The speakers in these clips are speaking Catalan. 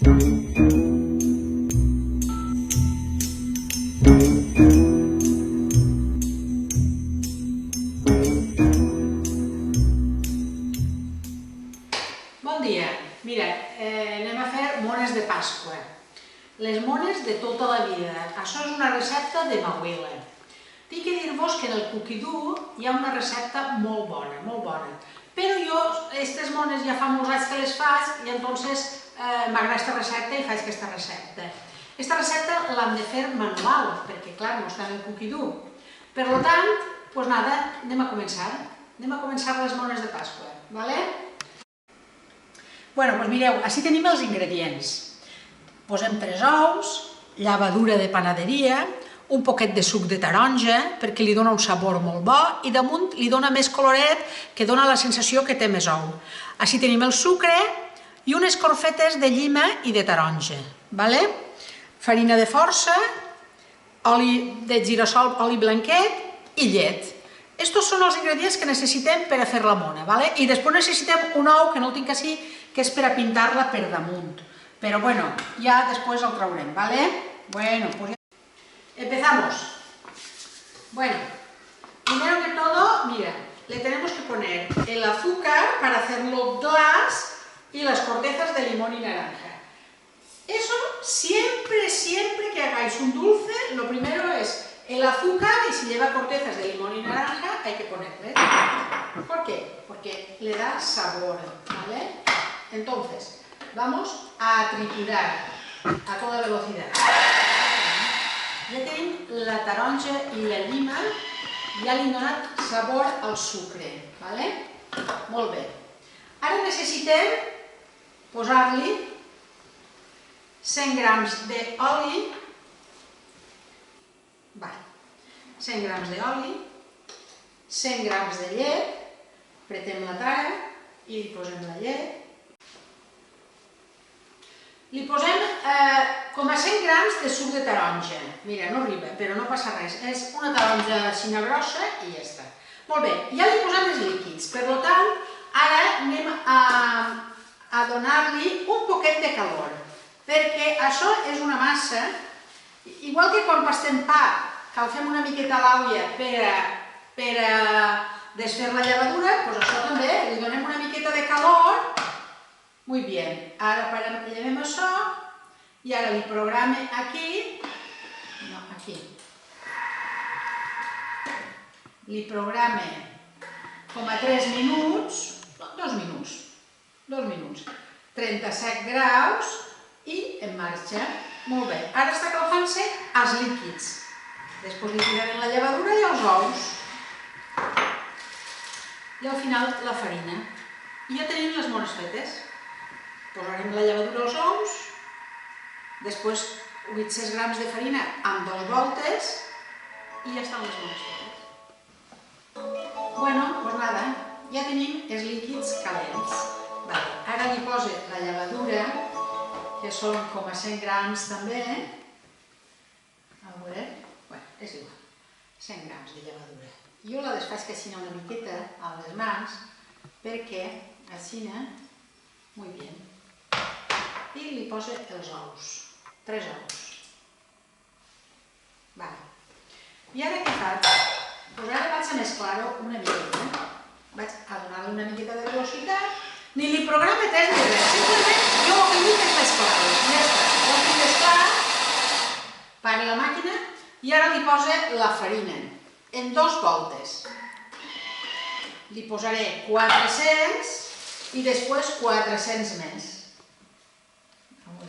Bon dia, mira, anem a fer mones de Pasqua. Les mones de tota la vida. Això és una recepta de ma abuela. Tinc que dir-vos que en el Cookidoo hi ha una recepta molt bona. Però jo, aquestes mones ja fa molts anys que les faig i entonces m'agrada aquesta recepta i faig aquesta recepta. Aquesta recepta l'hem de fer manual, perquè clar, no està en el Cookidoo. Per tant, doncs nada, anem a començar. Anem a començar les mones de Pasqua, vale? Bueno, doncs mireu, així tenim els ingredients. Posem 3 ous, llavadura de panaderia, un poquet de suc de taronja perquè li dona un sabor molt bo i damunt li dona més coloret que dona la sensació que té més ou. Així tenim el sucre i unes corfetes de llima i de taronja. Farina de força, oli de girassol, oli blanquet i llet. Estos són els ingredients que necessitem per a fer la mona. I després necessitem un ou, que no el tinc així, que és per a pintar-la per damunt. Pero bueno, ya después lo traurem, ¿vale? Bueno, pues ya empezamos. Bueno, primero que todo, mira, le tenemos que poner el azúcar para hacerlo glass y las cortezas de limón y naranja. Eso, siempre que hagáis un dulce, lo primero es el azúcar y si lleva cortezas de limón y naranja hay que ponerle. ¿Por qué? Porque le da sabor, ¿vale? Entonces, vamos a triturar a toda velocidad. Ja tenim la taronja i la llima, ja li hem donat sabor al sucre. Molt bé. Ara necessitem posar-li 100 grams d'oli, 100 grams d'oli, 100 grams de llet, pretem la tara i hi posem la llet. Li posem com a 100 grams de suc de taronja. Mira, no arriba, però no passa res. És una taronja així grossa i ja està. Molt bé, ja li posem els líquids. Per tant, ara anem a donar-li un poquet de calor. Perquè això és una massa, igual que quan pastem pa, que el fem una miqueta a l'àuia per a desfer la llavadura, doncs això també, li donem una miqueta de calor. Muy bien, ara llevem això i ara li programe aquí, li programe com a 3 minuts, 2 minuts, 37 graus i en marxa. Molt bé, ara està calfant-se els líquids. Després li tirarem la llavadura i els ous. I al final la farina. I ja tenim les mones fetes. Posarem la llavadura als ous, després 800 grams de farina amb 2 voltes i ja estan les mones fetes. Bueno, doncs nada, ja tenim els líquids calents. Ara li poso la llavadura, que són com a 100 grams també. A veure, és igual, 100 grams de llavadura. Jo la desfaig així una miqueta a les mans perquè així, molt bé. I li poso els ous, 3 ous. I ara què faig? Doncs ara vaig a mesclar-ho una miqueta. Vaig a donar-li una miqueta de velocitat. Ni li programa res ni res, simplement jo el que vull és mesclar-ho. Ja està, ho vull mesclar, pari la màquina i ara li poso la farina en 2 voltes. Li posaré 400 i després 400 més. Molt bé.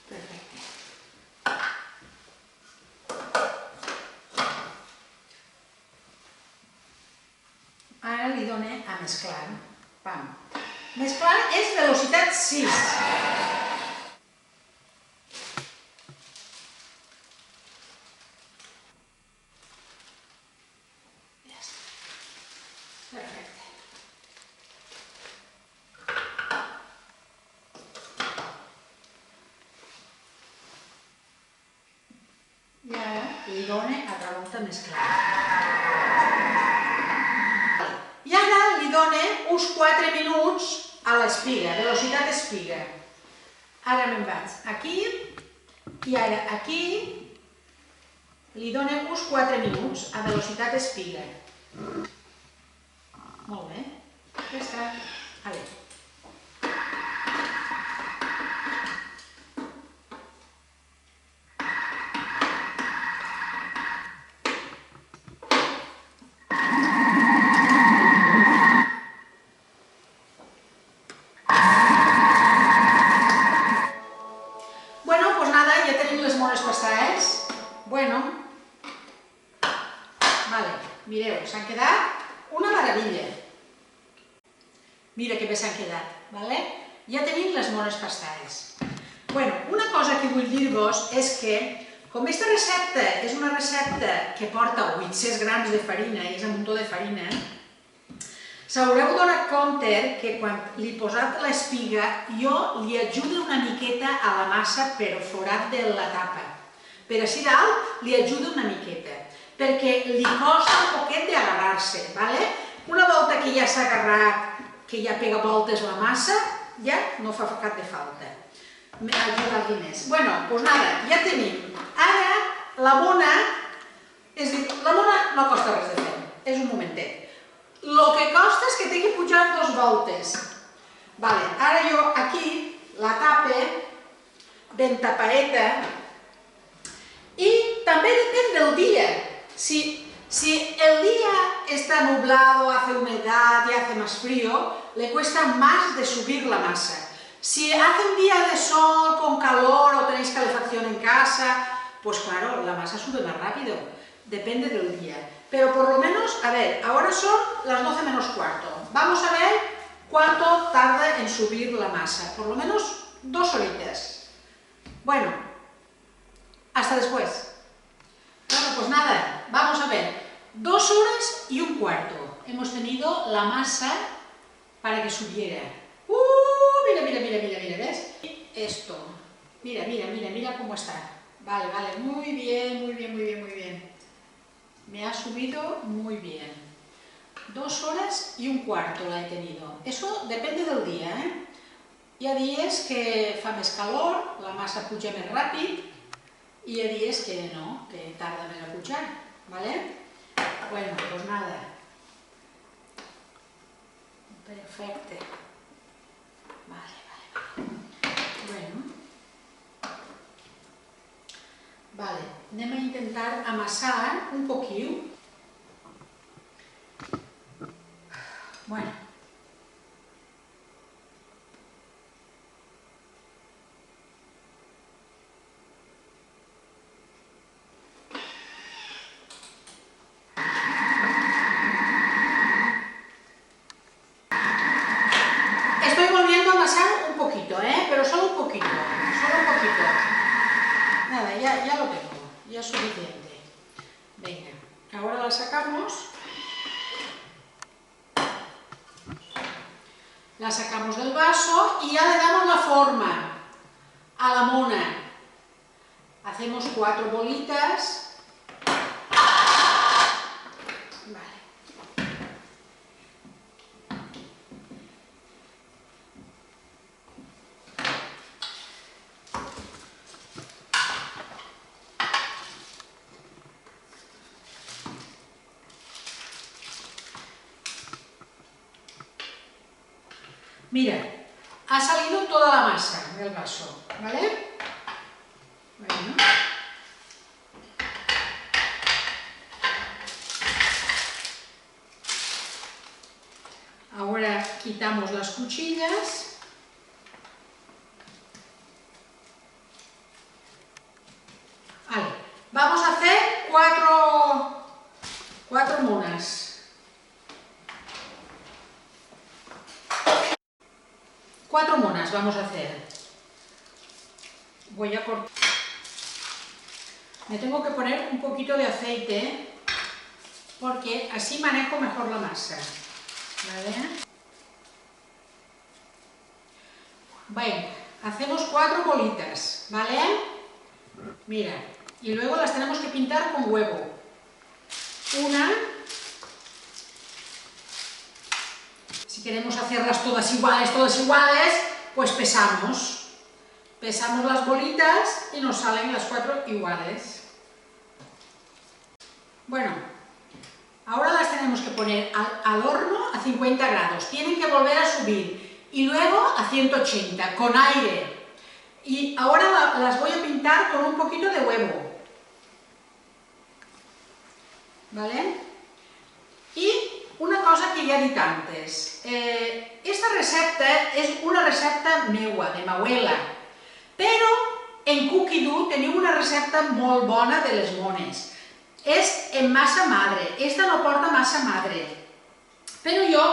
Perfecte. Ara li dono a mesclar. Mesclar és velocitat 6. I ara li done altra volta mesclar. I ara li done uns 4 minuts a l'espiga, velocitat espiga. Ara me'n vaig aquí, i ara aquí li done uns 4 minuts a velocitat espiga. Molt bé, ja està. Vale. Bueno, pues nada, ja tenim les mones passades. Bueno, vale, mireu, s'han quedat una meravella. Mira que bé s'han quedat, vale? Ja tenim les mones pastades. Bueno, una cosa que vull dir-vos és que, com aquesta recepta és una recepta que porta 800 grams de farina, i és un muntó de farina, s'haureu donat compte que quan li he posat l'espiga jo li ajudo una miqueta a la massa per forat de la tapa. Per així dalt li ajudo una miqueta, perquè li costa un poquet d'agarrar-se, vale? Una volta que ja s'ha agarrat, que ja pega voltes la massa, ja no fa cap de falta ajudar-li més. Bueno, doncs nada, ja tenim. Ara, la mona, és a dir, la mona no costa res de fer, és un momentet. El que costa és que tingui pujat 2 voltes. Vale, ara jo aquí la tape ben tapadeta i també depèn del dia. Si el día está nublado, hace humedad y hace más frío, le cuesta más de subir la masa. Si hace un día de sol, con calor o tenéis calefacción en casa, pues claro, la masa sube más rápido. Depende del día. Pero por lo menos, a ver, ahora son las 12 menos cuarto. Vamos a ver cuánto tarda en subir la masa. Por lo menos 2 horitas. Bueno, hasta después. Bueno, pues nada, vamos a ver. 2 horas y un cuarto hemos tenido la masa para que subiera. Mira, mira, mira, mira, mira, ¿ves? Esto. Mira, mira, mira, mira cómo está. Vale, vale, muy bien, muy bien, muy bien, muy bien. Me ha subido muy bien. 2 horas y un cuarto la he tenido. Eso depende del día, ¿eh? Hi ha dies que fa més calor, la massa puja més ràpid, i hi ha dies que no, que tarda més a pujar, ¿vale? Bueno, pues nada. Perfecte. Vale, vale. Bueno. Vale, anem a intentar amassar un poquillo. Bueno. Estoy volviendo a amasar un poquito, pero solo un poquito, solo un poquito. Nada, ya lo tengo, ya es suficiente. Venga, ahora la sacamos. La sacamos del vaso y ya le damos la forma a la mona. Hacemos 4 bolitas. Vale. Mira, ha salido toda la masa del vaso, ¿vale? Bueno. Ahora quitamos las cuchillas. Vale, vamos a hacer 4 monas. 4 monas vamos a hacer. Voy a cortar. Me tengo que poner un poquito de aceite porque así manejo mejor la masa. ¿Vale? Bueno, hacemos 4 bolitas, ¿vale? Mira, y luego las tenemos que pintar con huevo. Una. Si queremos hacerlas todas iguales, pues pesamos. Pesamos las bolitas y nos salen las 4 iguales. Bueno, ahora las tenemos que poner al horno a 50 grados. Tienen que volver a subir y luego a 180 con aire. Y ahora las voy a pintar con un poquito de huevo. ¿Vale? Y una cosa que ja he dit antes. Esta recepta és una recepta meua, de mauela, però en Cookie Dough teniu una recepta molt bona de les mones. És en massa madre, esta no porta massa madre. Però jo,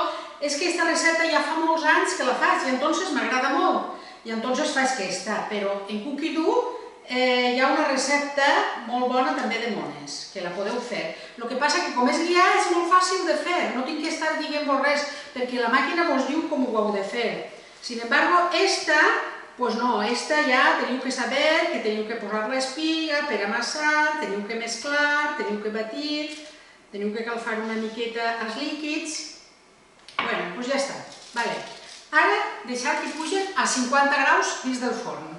és que esta recepta ja fa molts anys que la faig i entonces m'agrada molt. I entonces faig aquesta, però en Cookie Dough hi ha una recepta molt bona també de mones, que la podeu fer. El que passa que com és guiar és molt fàcil de fer, no tinc que estar dient-vos res, perquè la màquina vos diu com ho heu de fer. Sin embargo, esta, pues no, esta ja teniu que saber que teniu que posar l'espiga per amassar, teniu que mesclar, teniu que batir, teniu que calfar una miqueta els líquids. Bueno, doncs ja està. Vale. Ara, deixar que pugen a 50 graus dins del forn.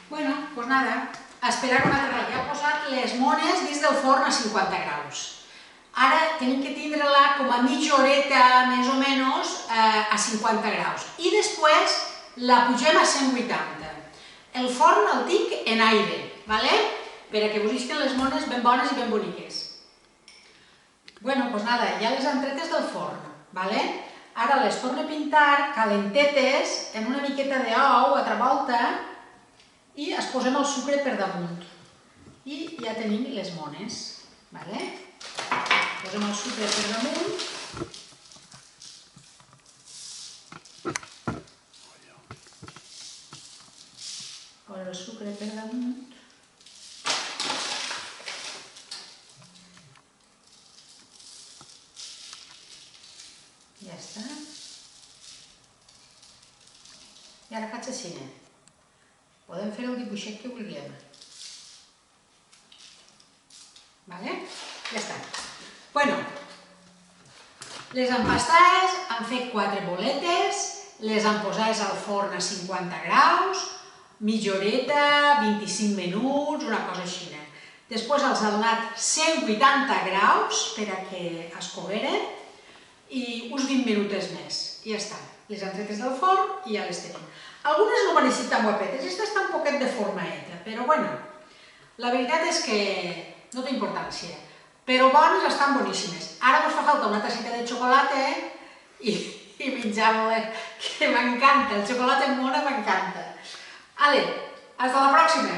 Bueno, doncs nada, a esperar una altra. Ja he posat les mones dins del forn a 50 graus. Ara tenim que tindre-la com a mitja horeta, més o menys, a 50 graus. I després la pugem a 180. El forn el tinc en aire, per a que vos isquen les mones ben bones i ben boniques. Bueno, doncs nada, ja les han tretes del forn, ara les torno a pintar calentetes en una miqueta d'ou, altra volta, i es posem el sucre per damunt. I ja tenim les mones, posem el sucre per damunt. Poso el sucre per damunt. Ja està. I ara faig així. Podem fer el dibuixet que vulguem. Ja està. Bueno, les empastades han fet 4 boletes, les han posades al forn a 50 graus, mitja horeta, 25 minuts, una cosa així. Després els ha donat 180 graus per a que es cogueren i uns 20 minutets més. I ja està. Les han tretes del forn i ja les tenim. Algunes no van així tan guapetes, aquesta està un poquet de formaeta, però bueno, la veritat és que no té importància. Però bones estan boníssimes. Ara vos fa falta una tasseta de xocolata i menjar-la, que m'encanta, el xocolata amb mona m'encanta. Ale, hasta la pròxima!